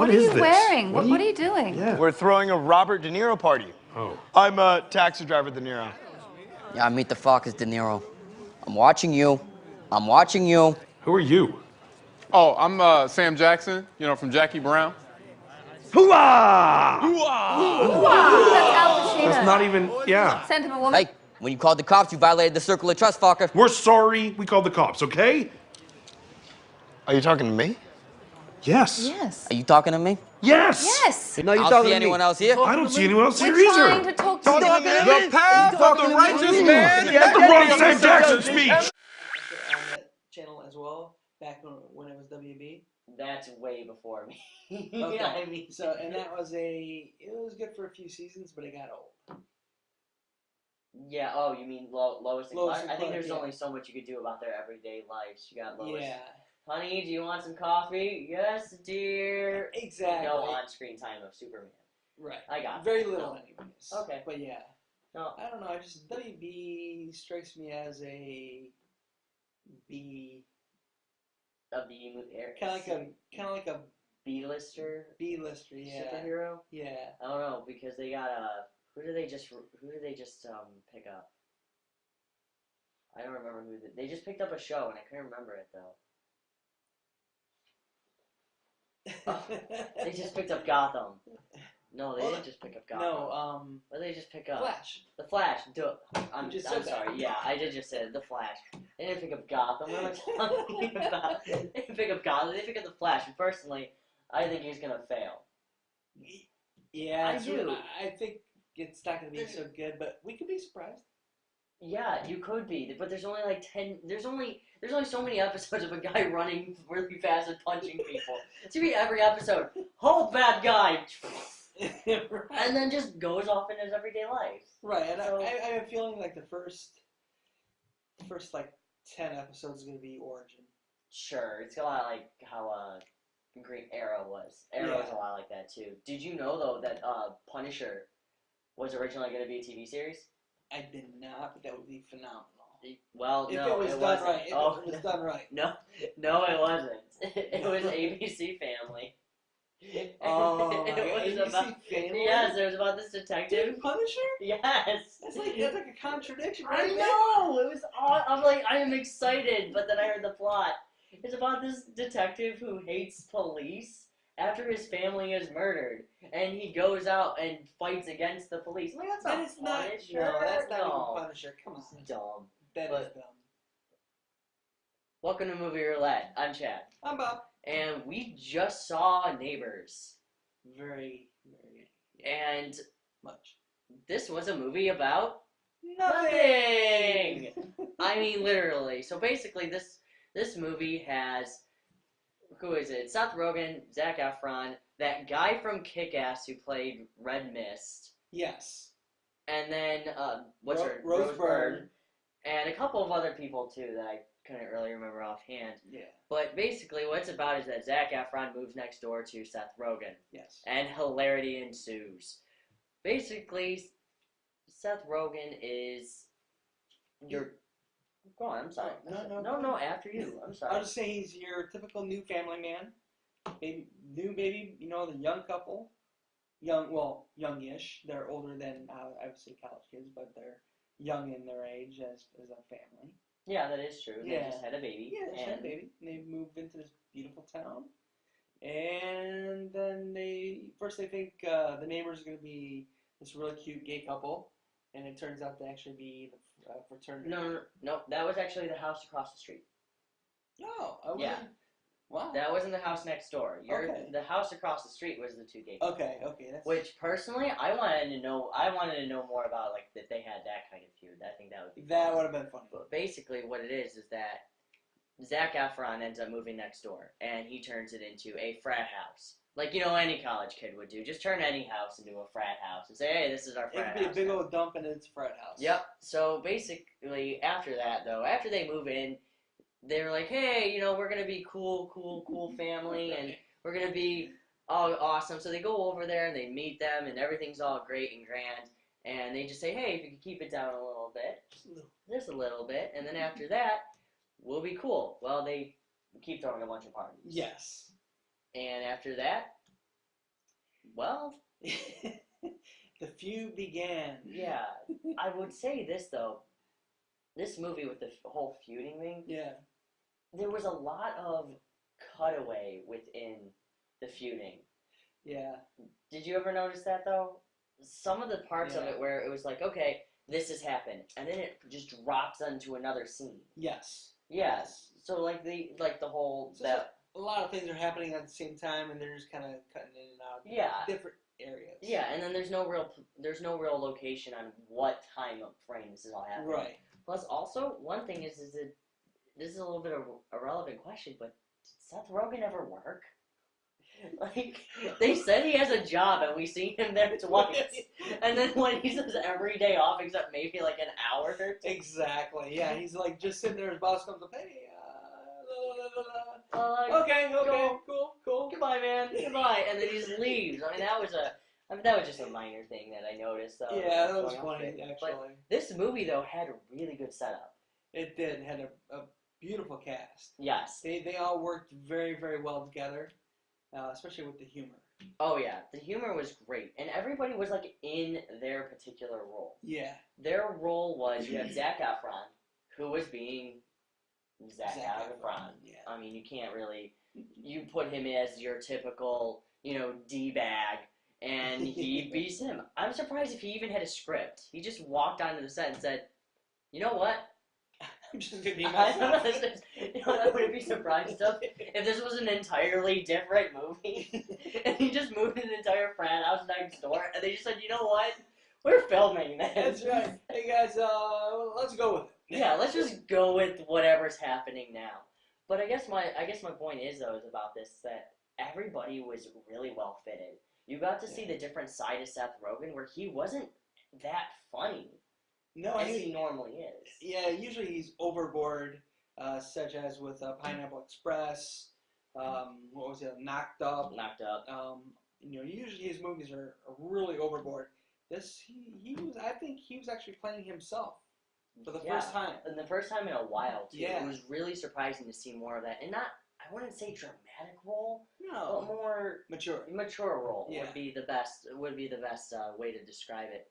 What are you wearing? What are you doing? Yeah. We're throwing a Robert De Niro party. Oh. I'm a taxi driver, De Niro. Yeah, meet the fuck is De Niro. I'm watching you. I'm watching you. Who are you? Oh, I'm Sam Jackson, from Jackie Brown. Hooah! That's Al Pacino. That's not even, yeah. Scent of a woman. Hey, when you called the cops, you violated the circle of trust, fucker. We're sorry. We called the cops, okay? Are you talking to me? Yes. Yes. Are you talking to me? Yes. Yes. No, you I don't see anyone else here. I don't see anyone else here We're either. trying to talk to Talking you. to me? The path of the righteous man. That's the wrong Sam Jackson speech. On that channel as well, back when it was WB. That's way before me. Okay. I mean, So, and that was it was good for a few seasons, but it got old. yeah. Oh, you mean Lois and Lois Clark? and I think Clark, there's yeah. only so much you could do about their everyday lives. You got Lois. Yeah, Honey, do you want some coffee? Yes, dear. exactly. No on-screen time of Superman. Right. I got very that. little, No. anyways. Okay. But yeah, No. I don't know. I just WB strikes me as a B, A B kind of like a B-lister B-lister. Yeah. superhero. Yeah. I don't know because they got who did they just pick up? I don't remember they just picked up a show and I couldn't remember it though. They just picked up Gotham. No, they didn't just pick up Gotham. No, What did they just pick up? Flash. The Flash. Duh. I'm just said that. sorry. Yeah, I did just say it. The Flash. They didn't pick up Gotham. What am I talking about? They didn't pick up Gotham. They picked up the Flash. And personally, I think he's gonna fail. Yeah, I do. I think it's not going to be so good, but we could be surprised. Yeah, you could be, but there's only like 10. There's only so many episodes of a guy running really fast and punching people. It's gonna be every episode. Halt that guy. Right. And then just goes off in his everyday life. Right, and So- I have a feeling like the first like 10 episodes is going to be origin. Sure, it's a lot like how Green Arrow was. Arrow was a lot like that too. Did you know though that Punisher was originally going to be a TV series? I did not, but that would be phenomenal. Well, If no, it was done wasn't. right. If Oh, it was done right. no, it wasn't. It was ABC Family. Oh, It was ABC about, Family? Yes, it was about this detective. Dude, Punisher? Yes. That's like a contradiction I right there. know. It was. I'm like, I am excited, but then I heard the plot. It's about this detective who hates police after his family is murdered, and he goes out and fights against the police. I'm like, that's That not is not. Punisher. No, that's not No. even Punisher. Come on. It's dumb. That is But- dumb. Welcome to Movie Roulette. I'm Chad, I'm Bob. and we just saw Neighbors, Very, very and much. this was a movie about Nothing. I mean, literally. So basically, this movie has, who is it? Seth Rogen, Zac Efron, that guy from Kick-Ass who played Red Mist, Yes. and then what's her Rose Byrne, Byrne. and a couple of other people too that I couldn't really remember offhand. Yeah. But basically, what it's about is that Zac Efron moves next door to Seth Rogen, Yes. and hilarity ensues. Basically, Seth Rogen is your. Go on. I'm sorry. No. After you. I'm sorry. I'll just say he's your typical new family man. New baby, the young couple. Youngish. They're older than, I would say college kids, but they're young in their age as a family. Yeah, that is true. Yeah. They just had a baby. Yeah, they had a baby. They move into this beautiful town. And then they think the neighbors are going to be this really cute gay couple. And it turns out to actually be the fraternity. No. That was actually the house across the street. Oh, okay. Yeah. Wow. That wasn't the house next door. Okay. The house across the street was the two gay people. Okay. That's... Which personally, I wanted to know more about, like, that they had that kind of feud. I think that would be That fun. would have been funny. But basically, what it is that Zac Efron ends up moving next door, and he turns it into a frat house. Like, any college kid would do. Just turn any house into a frat house and say, hey, this is our frat house. It'd be a big now. old dump and it's a frat house. Yep. So basically, after that, though, after they move in, they're like, hey, we're going to be cool family, and we're going to be all awesome. So they go over there, and they meet them, and everything's all great and grand. And they just say, hey, if you could keep it down a little bit. Just a little bit. And then after that, we'll be cool. Well, they keep throwing a bunch of parties. Yes. And after that, Well, the feud began. yeah. I would say this though. This movie with the whole feuding thing, Yeah. there was a lot of cutaway within the feuding. Yeah. Did you ever notice that though? Some of the parts of Yeah. it where it was like, okay, this has happened, and then it just drops into another scene. Yes. Yes. So like the whole So that. a lot of things are happening at the same time, and they're just kind of cutting in and out. Of Yeah. Different areas. Yeah, and then there's no real location on what time of frame this is all happening. Right. Plus, also one thing is that this is a little bit of a relevant question, but did Seth Rogen ever work? Like they said he has a job, and we see him there twice, and then when he says every day off except maybe like an hour or two. Exactly. Yeah. He's like just sitting there. His boss comes up. Hey. Like, Okay. go. Cool. Goodbye, man. Goodbye, and then he just leaves. I mean, that was just a minor thing that I noticed. Though, Yeah, that was going off funny. it. Actually, But this movie though had a really good setup. it did. It had a beautiful cast. Yes. They all worked very, very well together, especially with the humor. Oh yeah, the humor was great, and everybody was like in their particular role. Yeah. Their role was you have Zac Efron, who was being Zac Efron. Yeah. I mean, you can't really you put him as your typical D-bag, and he beats him. I'm surprised if he even had a script. He just walked onto the set and said, "You know what? I'm just gonna be I myself. I wouldn't be surprised if this was an entirely different movie, and he just moved an entire frat house next door, and they just said, you know what? We're filming this. That's right. Hey guys, let's go with it. Yeah, let's just go with whatever's happening now. But I guess my point is about this that everybody was really well fitted. You got to see the different side of Seth Rogen where he wasn't that funny. No, as he normally is. Yeah, usually he's overboard, such as with Pineapple Express. What was it? Knocked Up. Knocked Up. Usually his movies are really overboard. This he was. I think he was actually playing himself for the first time. And the first time in a while too. Yeah. It was really surprising to see more of that, and not. I wouldn't say dramatic role, but No, more mature. role Yeah. would be the best. Would be the best way to describe it.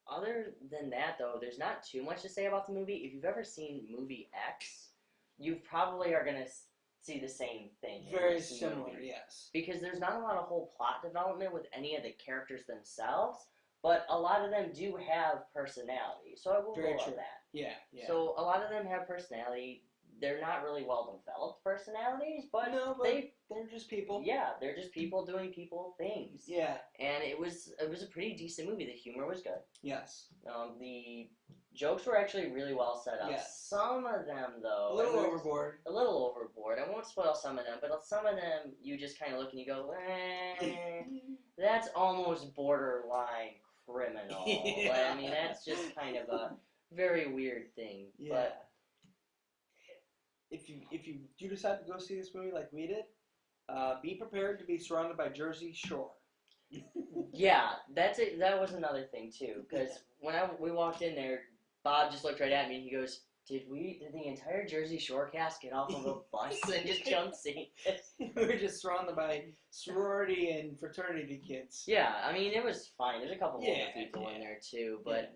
Other than that, though, there's not too much to say about the movie. If you've ever seen movie X, you probably are gonna see the same thing. Very similar, yes. Because there's not a lot of whole plot development with any of the characters themselves, but a lot of them do have personality. So I will Very go true. on that. Yeah. So a lot of them have personality. They're not really well developed personalities, but no, but they're just people. yeah, they're just people doing people things. Yeah. And it was a pretty decent movie. The humor was good. Yes. The jokes were actually really well set up. Yes. Some of them, though, A little overboard. A little overboard. I won't spoil some of them, but some of them you just kind of look and you go, that's almost borderline criminal. Yeah. I mean, that's just kind of a very weird thing. Yeah. But if you do decide to go see this movie like we did, be prepared to be surrounded by Jersey Shore. yeah, that was another thing too. Because when we walked in there, Bob just looked right at me. He goes, "Did the entire Jersey Shore cast get off of a bus and just come see this?" We were just surrounded by sorority and fraternity kids. Yeah, I mean it was fine. There's a couple older Yeah, people yeah. in there too, but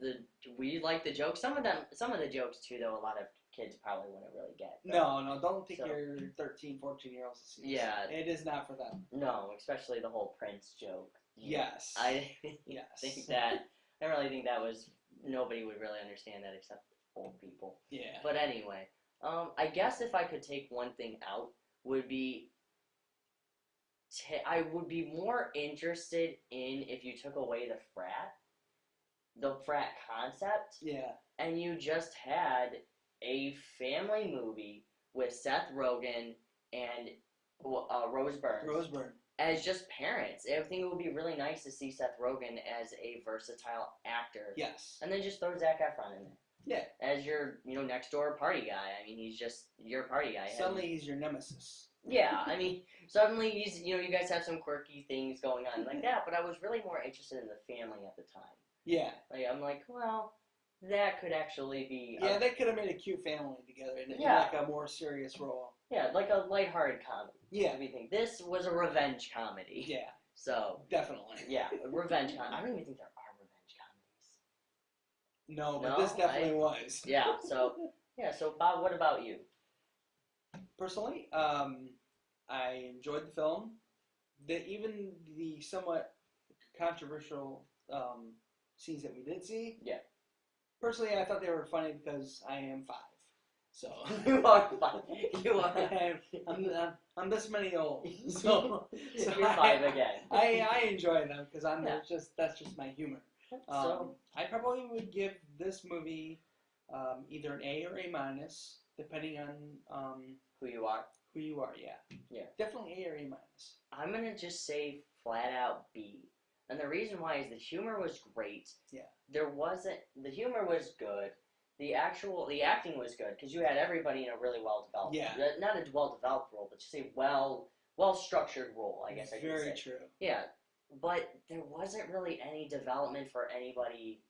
we liked the jokes. Some of the jokes too, though. A lot of kids probably wouldn't really get. But, No, don't take So- your 13, 14-year-olds to see this. Yeah. It is not for them. No, especially the whole Prince joke. Yes. I Yes. think that I don't really think that was nobody would really understand that except old people. Yeah. But anyway, I guess if I could take one thing out would be I would be more interested in if you took away the frat concept, Yeah. and you just had a family movie with Seth Rogen and Rose Byrne Roseburn. as just parents. I think it would be really nice to see Seth Rogen as a versatile actor. Yes. And then just throw Zac Efron in there. Yeah. As your, next door party guy. I mean, he's just your party guy. Suddenly he's your nemesis. Yeah, I mean, suddenly he's, you guys have some quirky things going on like that, but I was really more interested in the family at the time. Yeah. Like, I'm like, well, that could actually be... Yeah, they could have made a cute family together in Yeah. like a more serious role. Yeah, like a lighthearted comedy. Yeah. We think this was a revenge comedy. Yeah. So Definitely. yeah, revenge con. I don't even think there are revenge comedies. No, but No, this definitely was. Yeah. So Bob, what about you? Personally, I enjoyed the film. Even the somewhat controversial scenes that we did see. Yeah. Personally, I thought they were funny because I am 5. So You are fine. You are. I'm this many old. So You're 5 again. I enjoy them because that's just my humor. So I probably would give this movie either an A or A minus, depending on who you are? who you are. Yeah. Yeah. Definitely A or A minus. I'm gonna just say flat out B. And the reason why is the humor was great. Yeah. The humor was good. The acting was good because you had everybody in a really well developed. Yeah. Not a well developed role, but just a well structured role. I guess I could say. Very true. Yeah, but there wasn't really any development for anybody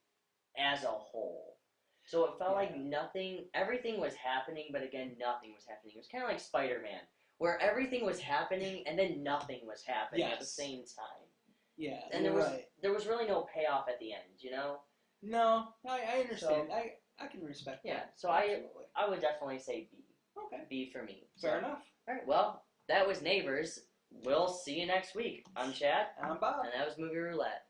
as a whole. So it felt like everything was happening, but again, nothing was happening. It was kind of like Spider-Man, where everything was happening and then nothing was happening at the same time. Yeah, And there was really no payoff at the end, you know? No, I understand. So, I can respect that. Yeah, so absolutely. I would definitely say B. Okay. B for me. Fair enough. All right, well, that was Neighbors. We'll see you next week. I'm Chad. And I'm Bob. And that was Movie Roulette.